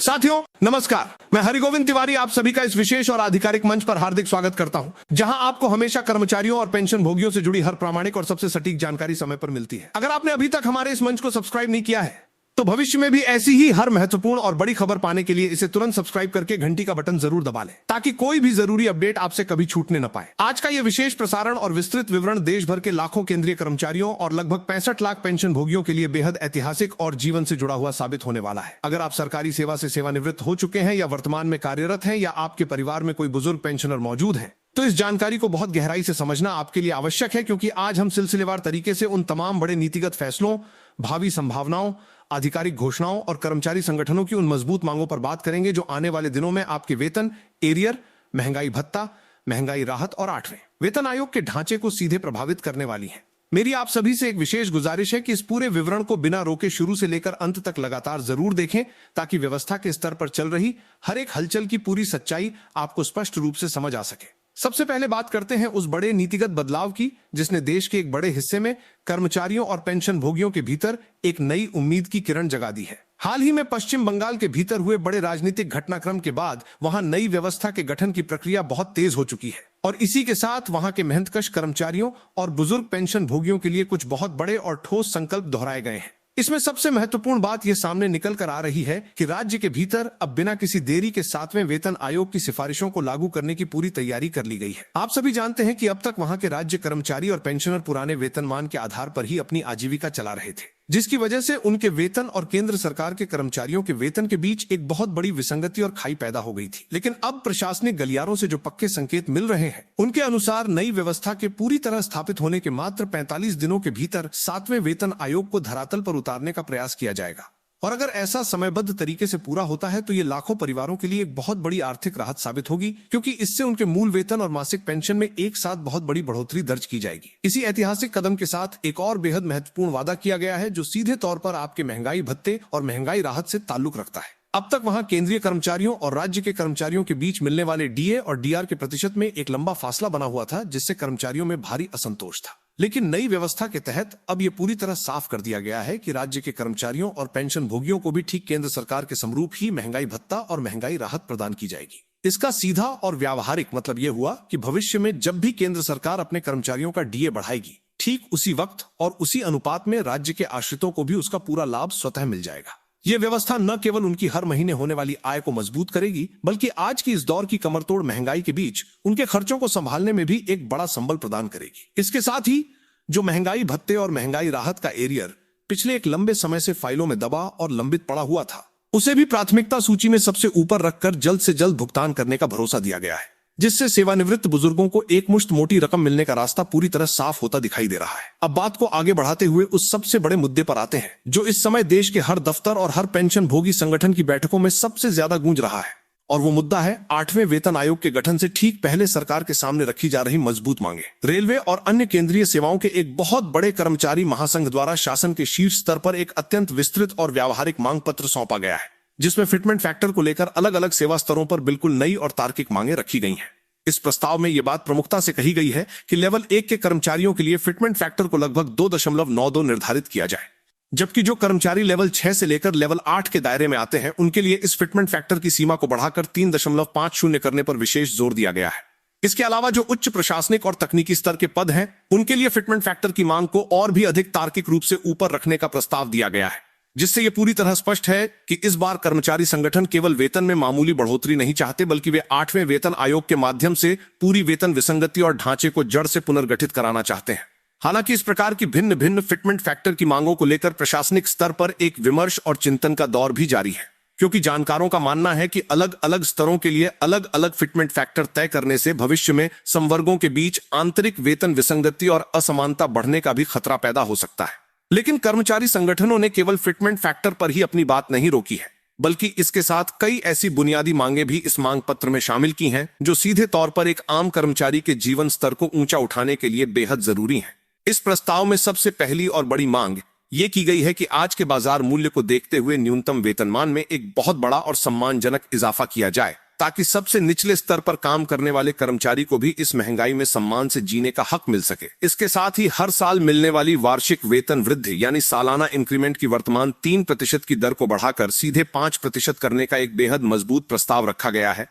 साथियों नमस्कार, मैं हरिगोविंद तिवारी आप सभी का इस विशेष और आधिकारिक मंच पर हार्दिक स्वागत करता हूं, जहां आपको हमेशा कर्मचारियों और पेंशन भोगियों से जुड़ी हर प्रामाणिक और सबसे सटीक जानकारी समय पर मिलती है। अगर आपने अभी तक हमारे इस मंच को सब्सक्राइब नहीं किया है तो भविष्य में भी ऐसी ही हर महत्वपूर्ण और बड़ी खबर पाने के लिए इसे तुरंत सब्सक्राइब करके घंटी का बटन जरूर दबा लें, ताकि कोई भी जरूरी अपडेट आपसे कभी छूटने न पाए। आज का यह विशेष प्रसारण और विस्तृत विवरण देश भर के लाखों केंद्रीय कर्मचारियों और लगभग 65 लाख पेंशन भोगियों के लिए बेहद ऐतिहासिक और जीवन से जुड़ा हुआ साबित होने वाला है। अगर आप सरकारी सेवा से सेवानिवृत्त हो चुके हैं या वर्तमान में कार्यरत हैं या आपके परिवार में कोई बुजुर्ग पेंशनर मौजूद है तो इस जानकारी को बहुत गहराई से समझना आपके लिए आवश्यक है, क्योंकि आज हम सिलसिलेवार तरीके से उन तमाम बड़े नीतिगत फैसलों, भावी संभावनाओं, आधिकारिक घोषणाओं और कर्मचारी संगठनों की उन मजबूत मांगों पर बात करेंगे जो आने वाले दिनों में आपके वेतन, एरियर, महंगाई भत्ता, महंगाई राहत और 8वें वेतन आयोग के ढांचे को सीधे प्रभावित करने वाली है। मेरी आप सभी से एक विशेष गुजारिश है कि इस पूरे विवरण को बिना रोके शुरू से लेकर अंत तक लगातार जरूर देखें, ताकि व्यवस्था के स्तर पर चल रही हर एक हलचल की पूरी सच्चाई आपको स्पष्ट रूप से समझ आ सके। सबसे पहले बात करते हैं उस बड़े नीतिगत बदलाव की जिसने देश के एक बड़े हिस्से में कर्मचारियों और पेंशन भोगियों के भीतर एक नई उम्मीद की किरण जगा दी है। हाल ही में पश्चिम बंगाल के भीतर हुए बड़े राजनीतिक घटनाक्रम के बाद वहां नई व्यवस्था के गठन की प्रक्रिया बहुत तेज हो चुकी है और इसी के साथ वहां के मेहनतकश कर्मचारियों और बुजुर्ग पेंशन भोगियों के लिए कुछ बहुत बड़े और ठोस संकल्प दोहराए गए हैं। इसमें सबसे महत्वपूर्ण बात यह सामने निकल कर आ रही है कि राज्य के भीतर अब बिना किसी देरी के 7वें वेतन आयोग की सिफारिशों को लागू करने की पूरी तैयारी कर ली गई है। आप सभी जानते हैं कि अब तक वहां के राज्य कर्मचारी और पेंशनर पुराने वेतनमान के आधार पर ही अपनी आजीविका चला रहे थे, जिसकी वजह से उनके वेतन और केंद्र सरकार के कर्मचारियों के वेतन के बीच एक बहुत बड़ी विसंगति और खाई पैदा हो गई थी। लेकिन अब प्रशासनिक गलियारों से जो पक्के संकेत मिल रहे हैं उनके अनुसार नई व्यवस्था के पूरी तरह स्थापित होने के मात्र 45 दिनों के भीतर 7वें वेतन आयोग को धरातल पर उतारने का प्रयास किया जाएगा। और अगर ऐसा समयबद्ध तरीके से पूरा होता है तो ये लाखों परिवारों के लिए एक बहुत बड़ी आर्थिक राहत साबित होगी, क्योंकि इससे उनके मूल वेतन और मासिक पेंशन में एक साथ बहुत बड़ी बढ़ोतरी दर्ज की जाएगी। इसी ऐतिहासिक कदम के साथ एक और बेहद महत्वपूर्ण वादा किया गया है जो सीधे तौर पर आपके महंगाई भत्ते और महंगाई राहत से ताल्लुक रखता है। अब तक वहां केंद्रीय कर्मचारियों और राज्य के कर्मचारियों के बीच मिलने वाले डीए और डीआर के प्रतिशत में एक लंबा फासला बना हुआ था, जिससे कर्मचारियों में भारी असंतोष था। लेकिन नई व्यवस्था के तहत अब यह पूरी तरह साफ कर दिया गया है कि राज्य के कर्मचारियों और पेंशन भोगियों को भी ठीक केंद्र सरकार के समरूप ही महंगाई भत्ता और महंगाई राहत प्रदान की जाएगी। इसका सीधा और व्यावहारिक मतलब यह हुआ कि भविष्य में जब भी केंद्र सरकार अपने कर्मचारियों का डीए बढ़ाएगी, ठीक उसी वक्त और उसी अनुपात में राज्य के आश्रितों को भी उसका पूरा लाभ स्वतः मिल जाएगा। यह व्यवस्था न केवल उनकी हर महीने होने वाली आय को मजबूत करेगी, बल्कि आज की इस दौर की कमरतोड़ महंगाई के बीच उनके खर्चों को संभालने में भी एक बड़ा संबल प्रदान करेगी। इसके साथ ही जो महंगाई भत्ते और महंगाई राहत का एरियर पिछले एक लंबे समय से फाइलों में दबा और लंबित पड़ा हुआ था, उसे भी प्राथमिकता सूची में सबसे ऊपर रखकर जल्द से जल्द भुगतान करने का भरोसा दिया गया है, जिससे सेवानिवृत्त बुजुर्गों को एक मुश्त मोटी रकम मिलने का रास्ता पूरी तरह साफ होता दिखाई दे रहा है। अब बात को आगे बढ़ाते हुए उस सबसे बड़े मुद्दे पर आते हैं जो इस समय देश के हर दफ्तर और हर पेंशन भोगी संगठन की बैठकों में सबसे ज्यादा गूंज रहा है, और वो मुद्दा है 8वें वेतन आयोग के गठन से ठीक पहले सरकार के सामने रखी जा रही मजबूत मांगे। रेलवे और अन्य केंद्रीय सेवाओं के एक बहुत बड़े कर्मचारी महासंघ द्वारा शासन के शीर्ष स्तर पर एक अत्यंत विस्तृत और व्यावहारिक मांग पत्र सौंपा गया है, जिसमें फिटमेंट फैक्टर को लेकर अलग अलग सेवा स्तरों पर बिल्कुल नई और तार्किक मांगे रखी गई हैं। इस प्रस्ताव में यह बात प्रमुखता से कही गई है कि लेवल 1 के कर्मचारियों के लिए फिटमेंट फैक्टर को लगभग 2.92 निर्धारित किया जाए, जबकि जो कर्मचारी लेवल 6 से लेकर लेवल 8 के दायरे में आते हैं उनके लिए इस फिटमेंट फैक्टर की सीमा को बढ़ाकर 3.50 करने पर विशेष जोर दिया गया है। इसके अलावा जो उच्च प्रशासनिक और तकनीकी स्तर के पद हैं उनके लिए फिटमेंट फैक्टर की मांग को और भी अधिक तार्किक रूप से ऊपर रखने का प्रस्ताव दिया गया है, जिससे यह पूरी तरह स्पष्ट है कि इस बार कर्मचारी संगठन केवल वेतन में मामूली बढ़ोतरी नहीं चाहते, बल्कि वे 8वें वेतन आयोग के माध्यम से पूरी वेतन विसंगति और ढांचे को जड़ से पुनर्गठित कराना चाहते हैं। हालांकि इस प्रकार की भिन्न भिन्न फिटमेंट फैक्टर की मांगों को लेकर प्रशासनिक स्तर पर एक विमर्श और चिंतन का दौर भी जारी है, क्योंकि जानकारों का मानना है कि अलग अलग स्तरों के लिए अलग अलग फिटमेंट फैक्टर तय करने से भविष्य में संवर्गों के बीच आंतरिक वेतन विसंगति और असमानता बढ़ने का भी खतरा पैदा हो सकता है। लेकिन कर्मचारी संगठनों ने केवल फिटमेंट फैक्टर पर ही अपनी बात नहीं रोकी है, बल्कि इसके साथ कई ऐसी बुनियादी मांगे भी इस मांग पत्र में शामिल की हैं जो सीधे तौर पर एक आम कर्मचारी के जीवन स्तर को ऊंचा उठाने के लिए बेहद जरूरी हैं। इस प्रस्ताव में सबसे पहली और बड़ी मांग ये की गई है कि आज के बाजार मूल्य को देखते हुए न्यूनतम वेतनमान में एक बहुत बड़ा और सम्मानजनक इजाफा किया जाए, ताकि सबसे निचले स्तर पर काम करने वाले कर्मचारी को भी इस महंगाई में सम्मान से जीने का हक मिल सके। इसके साथ ही हर साल मिलने वाली वार्षिक वेतन वृद्धि यानी सालाना इंक्रीमेंट की वर्तमान 3% की दर को बढ़ाकर सीधे 5% करने का एक बेहद मजबूत प्रस्ताव रखा गया है।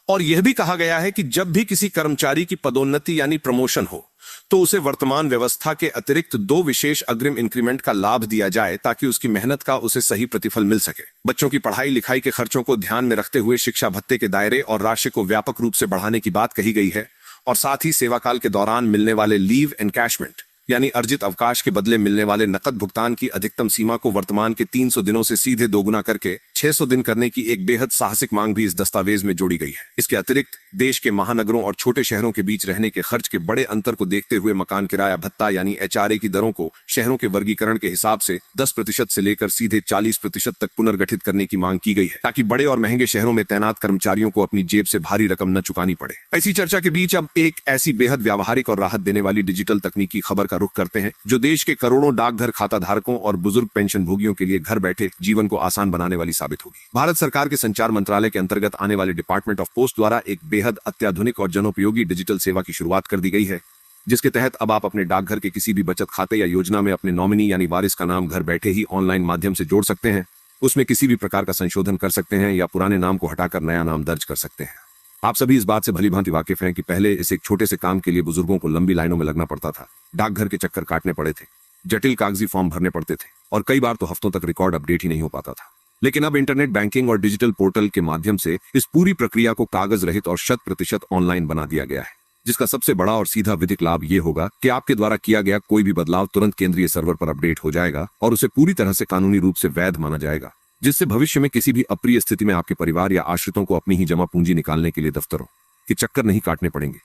और यह भी कहा गया है कि जब भी किसी कर्मचारी की पदोन्नति यानी प्रमोशन हो तो उसे वर्तमान व्यवस्था के अतिरिक्त 2 विशेष अग्रिम इंक्रीमेंट का लाभ दिया जाए ताकि उसकी मेहनत का उसे सही प्रतिफल मिल सके। बच्चों की पढ़ाई लिखाई के खर्चों को ध्यान में रखते हुए शिक्षा भत्ते के दायरे और राशि को व्यापक रूप से बढ़ाने की बात कही गई है और साथ ही सेवाकाल के दौरान मिलने वाले लीव एनकैशमेंट यानी अर्जित अवकाश के बदले मिलने वाले नकद भुगतान की अधिकतम सीमा को वर्तमान के 300 दिनों से सीधे दोगुना करके 600 दिन करने की एक बेहद साहसिक मांग भी इस दस्तावेज में जोड़ी गई है। इसके अतिरिक्त देश के महानगरों और छोटे शहरों के बीच रहने के खर्च के बड़े अंतर को देखते हुए मकान किराया भत्ता यानी HRA की दरों को शहरों के वर्गीकरण के हिसाब से 10% से लेकर सीधे 40% तक पुनर्गठित करने की मांग की गई है ताकि बड़े और महंगे शहरों में तैनात कर्मचारियों को अपनी जेब से भारी रकम न चुकानी पड़े। ऐसी चर्चा के बीच अब एक ऐसी बेहद व्यावहारिक और राहत देने वाली डिजिटल तकनीकी खबर का रुख करते हैं जो देश के करोड़ों डाकघर खाता धारकों और बुजुर्ग पेंशन भोगियों के लिए घर बैठे जीवन को आसान बनाने वाली साबित होगी। भारत सरकार के संचार मंत्रालय के अंतर्गत आने वाले डिपार्टमेंट ऑफ पोस्ट द्वारा एक बेहद अत्याधुनिक और जनोपयोगी डिजिटल सेवा की शुरुआत कर दी गई है, जिसके तहत अब आप अपने डाकघर के किसी भी बचत खाते या योजना में अपने नॉमिनी यानी वारिस का नाम घर बैठे ही ऑनलाइन माध्यम से जोड़ सकते हैं। उसमें किसी भी प्रकार का संशोधन कर सकते हैं या पुराने नाम को हटाकर नया नाम दर्ज कर सकते हैं। आप सभी इस बात से भलीभांति वाकिफ हैं कि पहले इस एक छोटे से काम के लिए बुजुर्गों को लंबी लाइनों में लगना पड़ता था, डाकघर के चक्कर काटने पड़े थे, जटिल कागजी फॉर्म भरने पड़ते थे और कई बार तो हफ्तों तक रिकॉर्ड अपडेट ही नहीं हो पाता था। लेकिन अब इंटरनेट बैंकिंग और डिजिटल पोर्टल के माध्यम से इस पूरी प्रक्रिया को कागज रहित और 100% ऑनलाइन बना दिया गया है, जिसका सबसे बड़ा और सीधा विधिक लाभ ये होगा कि आपके द्वारा किया गया कोई भी बदलाव तुरंत केंद्रीय सर्वर पर अपडेट हो जाएगा और उसे पूरी तरह से कानूनी रूप से वैध माना जाएगा, जिससे भविष्य में किसी भी अप्रिय स्थिति में आपके परिवार या आश्रितों को अपनी ही जमा पूंजी निकालने के लिए दफ्तरों के चक्कर नहीं काटने पड़ेंगे।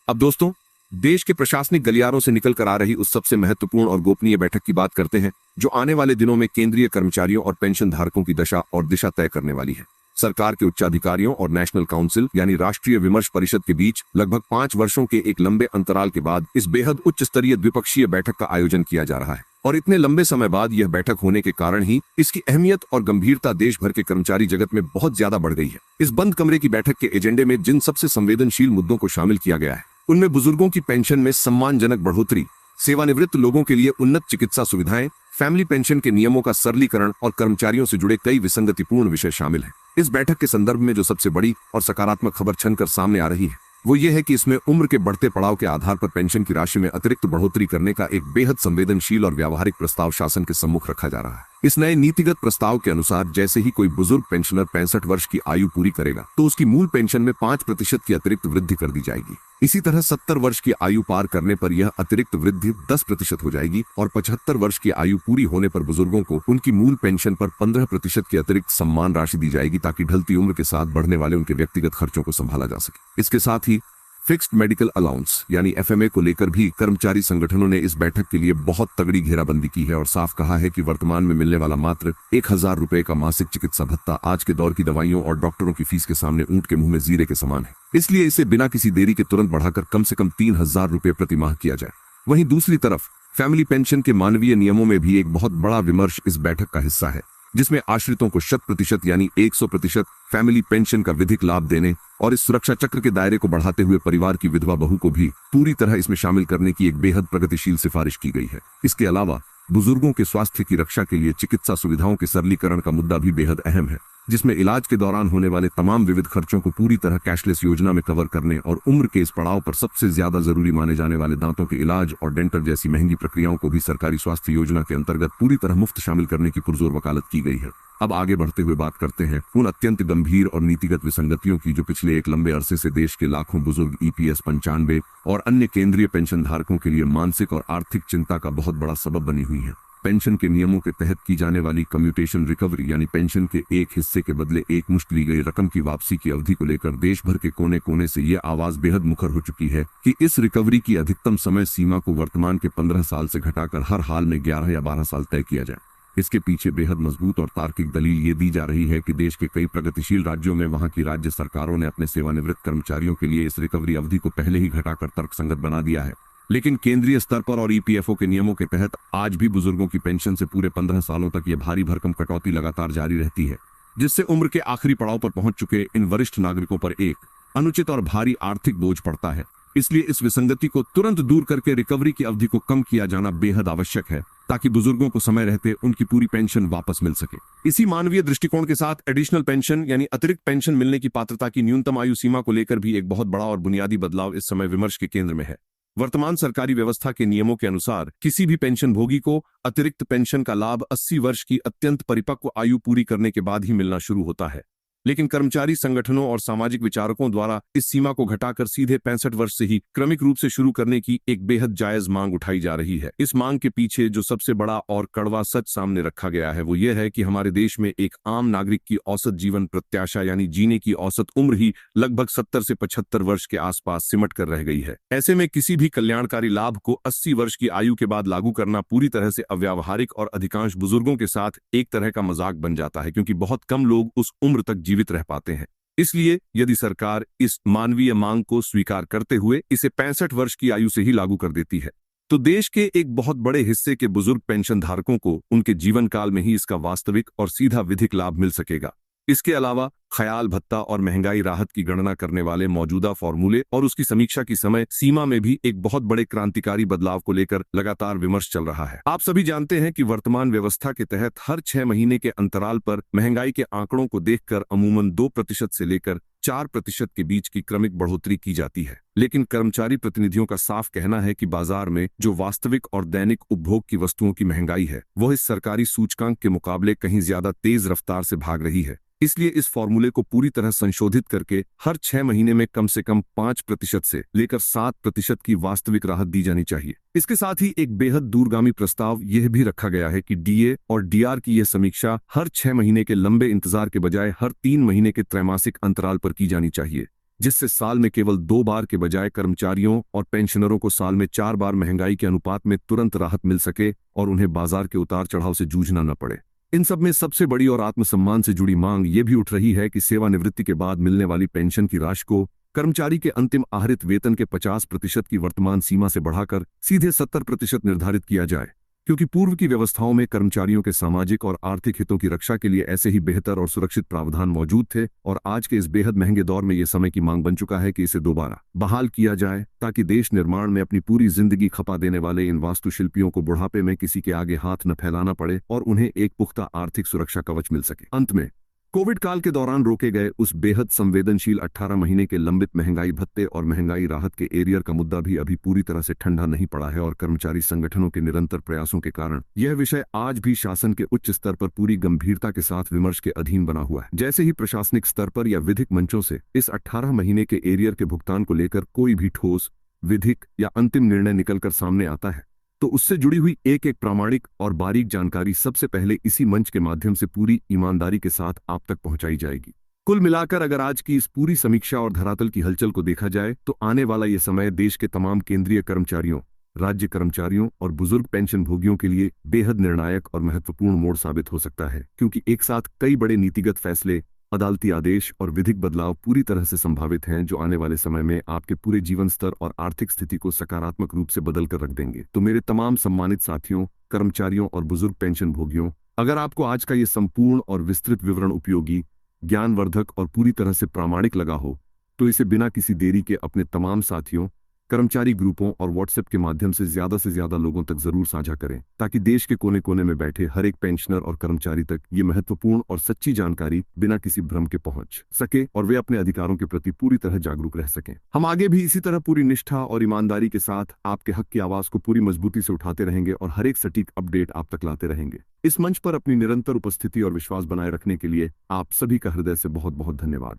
अब दोस्तों, देश के प्रशासनिक गलियारों से निकल कर आ रही उस सबसे महत्वपूर्ण और गोपनीय बैठक की बात करते हैं जो आने वाले दिनों में केंद्रीय कर्मचारियों और पेंशन धारकों की दशा और दिशा तय करने वाली है। सरकार के उच्चाधिकारियों और नेशनल काउंसिल यानी राष्ट्रीय विमर्श परिषद के बीच लगभग 5 वर्षों के एक लंबे अंतराल के बाद इस बेहद उच्च स्तरीय द्विपक्षीय बैठक का आयोजन किया जा रहा है और इतने लंबे समय बाद यह बैठक होने के कारण ही इसकी अहमियत और गंभीरता देश भर के कर्मचारी जगत में बहुत ज्यादा बढ़ गई है। इस बंद कमरे की बैठक के एजेंडे में जिन सबसे संवेदनशील मुद्दों को शामिल किया गया है उनमें बुजुर्गों की पेंशन में सम्मानजनक बढ़ोतरी, सेवानिवृत्त लोगों के लिए उन्नत चिकित्सा सुविधाएं, फैमिली पेंशन के नियमों का सरलीकरण और कर्मचारियों से जुड़े कई विसंगतिपूर्ण विषय शामिल हैं। इस बैठक के संदर्भ में जो सबसे बड़ी और सकारात्मक खबर छनकर सामने आ रही है वो ये है कि इसमें उम्र के बढ़ते पड़ाव के आधार पर पेंशन की राशि में अतिरिक्त बढ़ोतरी करने का एक बेहद संवेदनशील और व्यावहारिक प्रस्ताव शासन के सम्मुख रखा जा रहा है। इस नए नीतिगत प्रस्ताव के अनुसार जैसे ही कोई बुजुर्ग पेंशनर 65 वर्ष की आयु पूरी करेगा तो उसकी मूल पेंशन में 5% की अतिरिक्त वृद्धि कर दी जाएगी। इसी तरह 70 वर्ष की आयु पार करने पर यह अतिरिक्त वृद्धि 10% हो जाएगी और 75 वर्ष की आयु पूरी होने पर बुजुर्गों को उनकी मूल पेंशन पर 15% की अतिरिक्त सम्मान राशि दी जाएगी ताकि ढलती उम्र के साथ बढ़ने वाले उनके व्यक्तिगत खर्चों को संभाला जा सके। इसके साथ ही फिक्स्ड मेडिकल अलाउंस यानी FMA को लेकर भी कर्मचारी संगठनों ने इस बैठक के लिए बहुत तगड़ी घेराबंदी की है और साफ कहा है कि वर्तमान में मिलने वाला मात्र 1000 रुपए का मासिक चिकित्सा भत्ता आज के दौर की दवाइयों और डॉक्टरों की फीस के सामने ऊंट के मुंह में जीरे के समान है। इसलिए इसे बिना किसी देरी के तुरंत बढ़ाकर कम से कम 3000 रुपए प्रति माह किया जाए। वहीं दूसरी तरफ फैमिली पेंशन के मानवीय नियमों में भी एक बहुत बड़ा विमर्श इस बैठक का हिस्सा है, जिसमें आश्रितों को 100% यानी 100% फैमिली पेंशन का विधिक लाभ देने और इस सुरक्षा चक्र के दायरे को बढ़ाते हुए परिवार की विधवा बहू को भी पूरी तरह इसमें शामिल करने की एक बेहद प्रगतिशील सिफारिश की गई है। इसके अलावा बुजुर्गों के स्वास्थ्य की रक्षा के लिए चिकित्सा सुविधाओं के सरलीकरण का मुद्दा भी बेहद अहम है, जिसमें इलाज के दौरान होने वाले तमाम विविध खर्चों को पूरी तरह कैशलेस योजना में कवर करने और उम्र के इस पड़ाव पर सबसे ज्यादा जरूरी माने जाने वाले दांतों के इलाज और डेंटल जैसी महंगी प्रक्रियाओं को भी सरकारी स्वास्थ्य योजना के अंतर्गत पूरी तरह मुफ्त शामिल करने की पुरजोर वकालत की गई है। अब आगे बढ़ते हुए बात करते हैं उन अत्यंत गंभीर और नीतिगत विसंगतियों की जो पिछले एक लंबे अरसे से देश के लाखों बुजुर्ग EPS 95 और अन्य केंद्रीय पेंशन धारकों के लिए मानसिक और आर्थिक चिंता का बहुत बड़ा सबब बनी हुई है। पेंशन के नियमों के तहत की जाने वाली कम्यूटेशन रिकवरी यानी पेंशन के एक हिस्से के बदले एक मुश्त ली गई रकम की वापसी की अवधि को लेकर देश भर के कोने कोने से ये आवाज बेहद मुखर हो चुकी है कि इस रिकवरी की अधिकतम समय सीमा को वर्तमान के 15 साल से घटाकर हर हाल में 11 या 12 साल तय किया जाए। इसके पीछे बेहद मजबूत और तार्किक दलील ये दी जा रही है कि देश के कई प्रगतिशील राज्यों में वहां की राज्य सरकारों ने अपने सेवानिवृत्त कर्मचारियों के लिए इस रिकवरी अवधि को पहले ही घटाकर तर्कसंगत बना दिया है, लेकिन केंद्रीय स्तर पर और EPFO के नियमों के तहत आज भी बुजुर्गों की पेंशन से पूरे 15 सालों तक यह भारी भरकम कटौती लगातार जारी रहती है, जिससे उम्र के आखिरी पड़ाव पर पहुंच चुके इन वरिष्ठ नागरिकों पर एक अनुचित और भारी आर्थिक बोझ पड़ता है। इसलिए इस विसंगति को तुरंत दूर करके रिकवरी की अवधि को कम किया जाना बेहद आवश्यक है, ताकि बुजुर्गों को समय रहते उनकी पूरी पेंशन वापस मिल सके। इसी मानवीय दृष्टिकोण के साथ एडिशनल पेंशन यानी अतिरिक्त पेंशन मिलने की पात्रता की न्यूनतम आयु सीमा को लेकर भी एक बहुत बड़ा और बुनियादी बदलाव इस समय विमर्श के केंद्र में है। वर्तमान सरकारी व्यवस्था के नियमों के अनुसार किसी भी पेंशन भोगी को अतिरिक्त पेंशन का लाभ 80 वर्ष की अत्यंत परिपक्व आयु पूरी करने के बाद ही मिलना शुरू होता है, लेकिन कर्मचारी संगठनों और सामाजिक विचारकों द्वारा इस सीमा को घटाकर सीधे 65 वर्ष से ही क्रमिक रूप से शुरू करने की एक बेहद जायज मांग उठाई जा रही है। इस मांग के पीछे जो सबसे बड़ा और कड़वा सच सामने रखा गया है वो ये है कि हमारे देश में एक आम नागरिक की औसत जीवन प्रत्याशा यानी जीने की औसत उम्र ही लगभग 70 से 75 वर्ष के आसपास सिमट कर रह गई है। ऐसे में किसी भी कल्याणकारी लाभ को 80 वर्ष की आयु के बाद लागू करना पूरी तरह से अव्यावहारिक और अधिकांश बुजुर्गों के साथ एक तरह का मजाक बन जाता है, क्योंकि बहुत कम लोग उस उम्र तक जीवित रह पाते हैं। इसलिए यदि सरकार इस मानवीय मांग को स्वीकार करते हुए इसे 65 वर्ष की आयु से ही लागू कर देती है, तो देश के एक बहुत बड़े हिस्से के बुजुर्ग पेंशन धारकों को उनके जीवन काल में ही इसका वास्तविक और सीधा विधिक लाभ मिल सकेगा। इसके अलावा ख्याल भत्ता और महंगाई राहत की गणना करने वाले मौजूदा फॉर्मूले और उसकी समीक्षा की समय सीमा में भी एक बहुत बड़े क्रांतिकारी बदलाव को लेकर लगातार विमर्श चल रहा है। आप सभी जानते हैं कि वर्तमान व्यवस्था के तहत हर 6 महीने के अंतराल पर महंगाई के आंकड़ों को देखकर अमूमन 2% से लेकर 4% के बीच की क्रमिक बढ़ोतरी की जाती है, लेकिन कर्मचारी प्रतिनिधियों का साफ कहना है कि बाजार में जो वास्तविक और दैनिक उपभोग की वस्तुओं की महंगाई है वह इस सरकारी सूचकांक के मुकाबले कहीं ज्यादा तेज रफ्तार से भाग रही है। इसलिए इस फॉर्मूले को पूरी तरह संशोधित करके हर 6 महीने में कम से कम 5% से लेकर 7% की वास्तविक राहत दी जानी चाहिए। इसके साथ ही एक बेहद दूरगामी प्रस्ताव यह भी रखा गया है कि डीए और डीआर की यह समीक्षा हर 6 महीने के लंबे इंतजार के बजाय हर 3 महीने के त्रैमासिक अंतराल पर की जानी चाहिए, जिससे साल में केवल 2 बार के बजाय कर्मचारियों और पेंशनरों को साल में 4 बार महंगाई के अनुपात में तुरंत राहत मिल सके और उन्हें बाजार के उतार चढ़ाव से जूझना न पड़े। इन सब में सबसे बड़ी और आत्मसम्मान से जुड़ी मांग ये भी उठ रही है कि सेवानिवृत्ति के बाद मिलने वाली पेंशन की राशि को कर्मचारी के अंतिम आहरित वेतन के 50% की वर्तमान सीमा से बढ़ाकर सीधे 70% निर्धारित किया जाए, क्योंकि पूर्व की व्यवस्थाओं में कर्मचारियों के सामाजिक और आर्थिक हितों की रक्षा के लिए ऐसे ही बेहतर और सुरक्षित प्रावधान मौजूद थे, और आज के इस बेहद महंगे दौर में यह समय की मांग बन चुका है कि इसे दोबारा बहाल किया जाए, ताकि देश निर्माण में अपनी पूरी जिंदगी खपा देने वाले इन वास्तुशिल्पियों को बुढ़ापे में किसी के आगे हाथ न फैलाना पड़े और उन्हें एक पुख्ता आर्थिक सुरक्षा कवच मिल सके। अंत में कोविड काल के दौरान रोके गए उस बेहद संवेदनशील 18 महीने के लंबित महंगाई भत्ते और महंगाई राहत के एरियर का मुद्दा भी अभी पूरी तरह से ठंडा नहीं पड़ा है, और कर्मचारी संगठनों के निरंतर प्रयासों के कारण यह विषय आज भी शासन के उच्च स्तर पर पूरी गंभीरता के साथ विमर्श के अधीन बना हुआ है। जैसे ही प्रशासनिक स्तर पर या विधिक मंचों से इस 18 महीने के एरियर के भुगतान को लेकर कोई भी ठोस विधिक या अंतिम निर्णय निकलकर सामने आता है, तो उससे जुड़ी हुई एक एक प्रामाणिक और बारीक जानकारी सबसे पहले इसी मंच के माध्यम से पूरी ईमानदारी के साथ आप तक पहुंचाई जाएगी। कुल मिलाकर अगर आज की इस पूरी समीक्षा और धरातल की हलचल को देखा जाए तो आने वाला ये समय देश के तमाम केंद्रीय कर्मचारियों, राज्य कर्मचारियों और बुजुर्ग पेंशन भोगियों के लिए बेहद निर्णायक और महत्वपूर्ण मोड़ साबित हो सकता है, क्योंकि एक साथ कई बड़े नीतिगत फैसले, अदालती आदेश और विधिक बदलाव पूरी तरह से संभावित हैं, जो आने वाले समय में आपके पूरे जीवन स्तर और आर्थिक स्थिति को सकारात्मक रूप से बदल कर रख देंगे। तो मेरे तमाम सम्मानित साथियों, कर्मचारियों और बुजुर्ग पेंशन भोगियों, अगर आपको आज का ये संपूर्ण और विस्तृत विवरण उपयोगी, ज्ञानवर्धक और पूरी तरह से प्रामाणिक लगा हो, तो इसे बिना किसी देरी के अपने तमाम साथियों, कर्मचारी ग्रुपों और व्हाट्सएप के माध्यम से ज्यादा लोगों तक जरूर साझा करें, ताकि देश के कोने कोने में बैठे हर एक पेंशनर और कर्मचारी तक ये महत्वपूर्ण और सच्ची जानकारी बिना किसी भ्रम के पहुंच सके और वे अपने अधिकारों के प्रति पूरी तरह जागरूक रह सकें। हम आगे भी इसी तरह पूरी निष्ठा और ईमानदारी के साथ आपके हक की आवाज को पूरी मजबूती से उठाते रहेंगे और हर एक सटीक अपडेट आप तक लाते रहेंगे। इस मंच पर अपनी निरंतर उपस्थिति और विश्वास बनाए रखने के लिए आप सभी का हृदय से बहुत बहुत धन्यवाद।